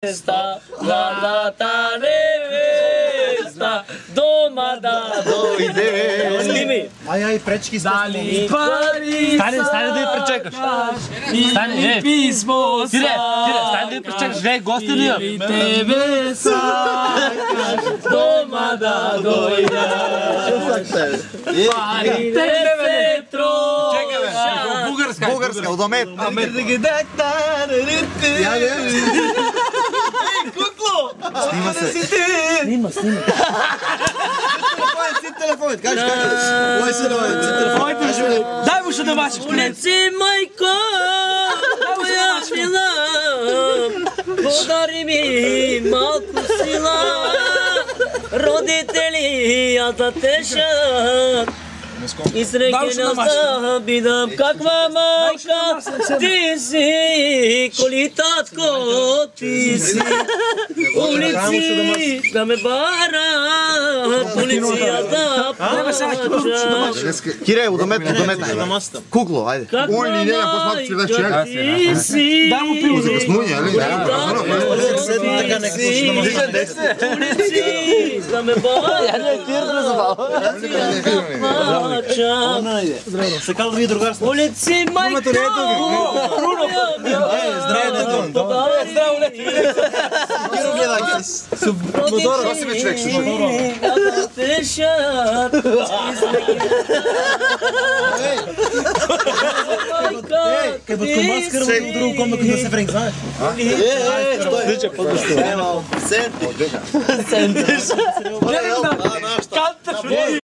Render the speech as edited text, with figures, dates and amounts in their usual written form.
Esta mladá nevesta дома да дојде. Сними. Ај, пречки Дали пари. Стани да ја пречекаш. Стани, писмо. Тире, стани да ја пречекаш. Ве гости ли ја? Тебе сакаш дома да дојде. Парите се трошат. Бугарска, од Амет. Снима се. Снима. Телефонот, кажи. Кој се телефонот? Дај му што да бачиш. Улици мајко, моја мила, подари ми малку сила. Родители ја да тешат и среќена да бидам каква мајка ти си, коли татко ти си. Улици да ме барат, полиција да плачат. Кире, од Амет. Кукло, ајде. Каква мајка ти си, Дај му пиво за Смуња, али? улици да ме барат. Се као ви другарство. Улици мајко. Здраво, лети. Киро гледај. Мотора, да си ме човек, слушай. Кај под комаскар во друго коме кој се френк, знаеш? Сенти.